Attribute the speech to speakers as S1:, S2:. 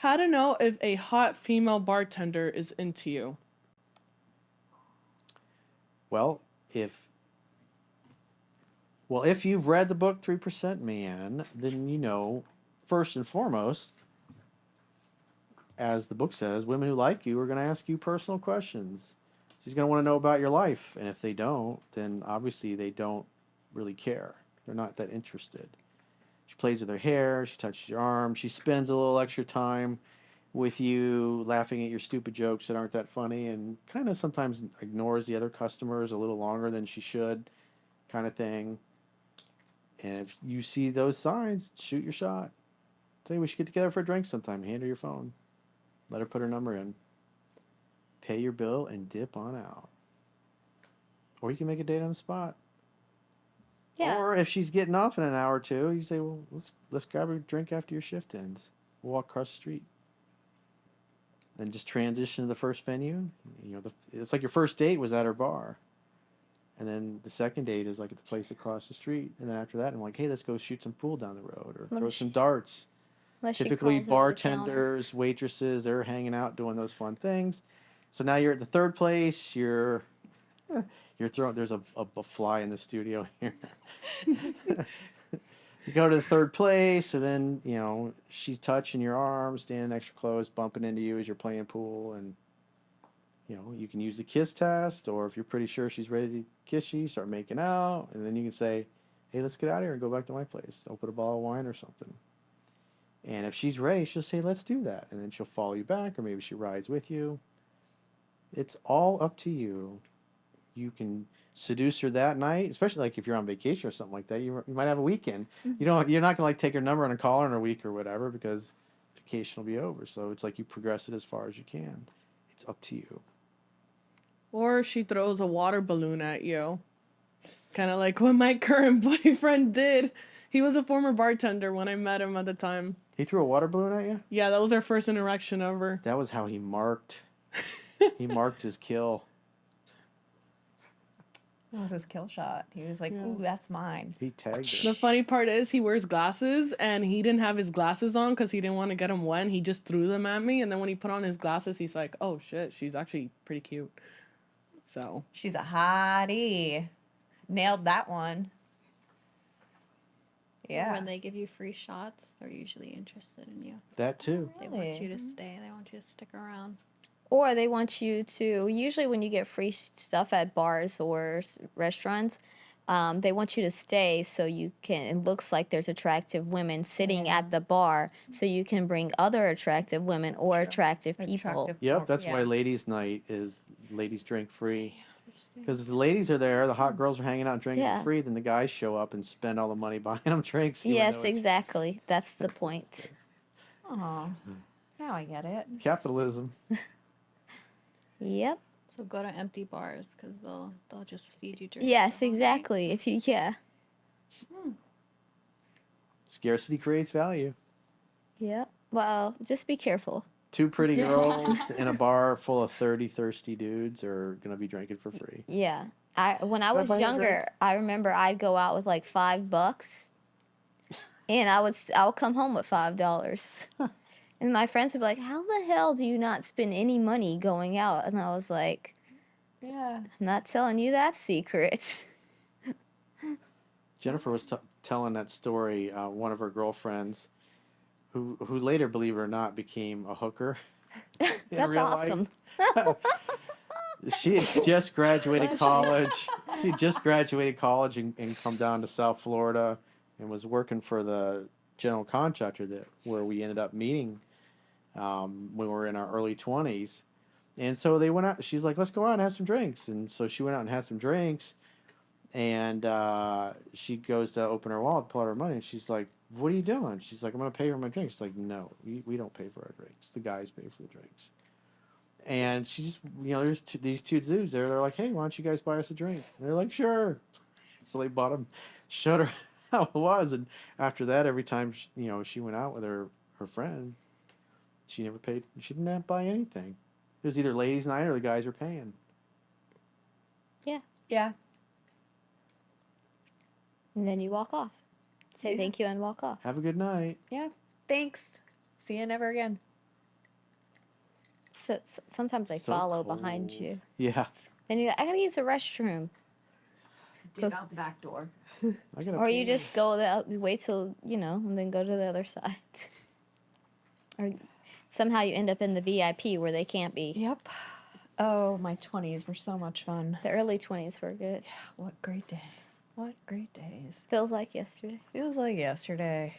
S1: How to know if a hot female bartender is into you.
S2: Well, if you've read the book 3% Man, then you know, first and foremost, as the book says, women who like you are going to ask you personal questions. She's going to want to know about your life, and if they don't, then obviously they don't really care. They're not that interested. She plays with her hair, she touches your arm, she spends a little extra time with you, laughing at your stupid jokes that aren't that funny, and kind of sometimes ignores the other customers a little longer than she should, kind of thing. And if you see those signs, shoot your shot. Say we should get together for a drink sometime. Hand her your phone. Let her put her number in. Pay your bill and dip on out. Or you can make a date on the spot.
S3: Yeah.
S2: Or if she's getting off in an hour or two, you say, "Well, let's grab a drink after your shift ends. We'll walk across the street." Then just transition to the first venue. You know, it's like your first date was at her bar, and then the second date is like at the place across the street. And then after that, I'm like, "Hey, let's go shoot some pool down the road or throw some darts." Typically, bartenders, waitresses, they're hanging out doing those fun things. So now you're at the third place. You're throwing. There's a fly in the studio here. You go to the third place, and then she's touching your arm, standing extra close, bumping into you as you're playing pool, and you can use the kiss test, or if you're pretty sure she's ready to kiss you, start making out, and then you can say, "Hey, let's get out of here and go back to my place. Open a bottle of wine or something." And if she's ready, she'll say, "Let's do that." And then she'll follow you back, or maybe she rides with you. It's all up to you. You can seduce her that night, especially like if you're on vacation or something like that. You might have a weekend.
S3: Mm-hmm.
S2: You're not gonna like take her number and call her in a week or whatever because vacation will be over. So it's like you progress it as far as you can. It's up to you.
S1: Or she throws a water balloon at you. Kind of like what my current boyfriend did. He was a former bartender when I met him at the time.
S2: He threw a water balloon at you?
S1: Yeah, that was our first interaction ever.
S2: That was how he marked. He marked his kill.
S3: It was his kill shot. He was like, "Ooh, that's mine."
S2: He tagged her.
S1: The funny part is he wears glasses, and he didn't have his glasses on because he didn't want to get them wet. He just threw them at me, and then when he put on his glasses, he's like, "Oh shit, she's actually pretty cute." So
S3: she's a hottie. Nailed that one. Yeah.
S4: When they give you free shots, they're usually interested in you.
S2: That too.
S4: They want you to stay. They want you to stick around.
S3: Or they want you to, usually when you get free stuff at bars or restaurants, they want you to stay so you can, it looks like there's attractive women sitting at the bar so you can bring other attractive women or attractive people.
S2: Yep, that's why ladies' night is ladies drink free. Because if the ladies are there, the hot girls are hanging out and drinking free, then the guys show up and spend all the money buying them drinks.
S3: Yes, exactly. That's the point.
S4: Oh, now I get it.
S2: Capitalism.
S3: Yep.
S4: So go to empty bars because they'll just feed you drinks.
S3: Yes, exactly. If you
S2: Scarcity creates value.
S3: Yep. Well, just be careful.
S2: Two pretty girls in a bar full of 30 thirsty dudes are going to be drinking for free.
S3: Yeah. When I was younger, I remember I'd go out with like $5 and I would come home with $5. And my friends would be like, "How the hell do you not spend any money going out?" And I was like,
S4: "Yeah,
S3: I'm not telling you that secret."
S2: Jennifer was telling that story, one of her girlfriends, who later, believe it or not, became a hooker.
S3: That's awesome.
S2: She had just graduated college. She had just graduated college and come down to South Florida and was working for the general contractor where we ended up meeting when we were in our early 20s. And so they went out. She's like, "Let's go out and have some drinks." And so she went out and had some drinks. And she goes to open her wallet, pull out her money. And she's like, "What are you doing?" She's like, "I'm going to pay for my drinks." She's like, "No, we don't pay for our drinks. The guys pay for the drinks." And she's, there's these two dudes there. They're like, "Hey, why don't you guys buy us a drink?" And they're like, "Sure." So they bought them, showed her how it was. And after that, every time, she went out with her friend, she never paid. She didn't have to buy anything. It was either ladies' night or the guys were paying.
S3: Yeah.
S4: Yeah.
S3: And then you walk off. Say thank you and walk off.
S2: Have a good night.
S4: Yeah. Thanks. See you never again.
S3: Sometimes they
S2: So
S3: follow behind
S2: cold.
S3: you.
S2: Yeah.
S3: Then you go, I gotta use the restroom.
S5: Dig out the back door.
S2: I gotta
S3: Or you
S2: pee.
S3: just wait till, and then go to the other side. Or somehow you end up in the VIP where they can't be.
S5: Yep. Oh, my 20s were so much fun.
S3: The early 20s were good.
S5: What great day. What great days.
S3: Feels like yesterday.
S5: Feels like yesterday.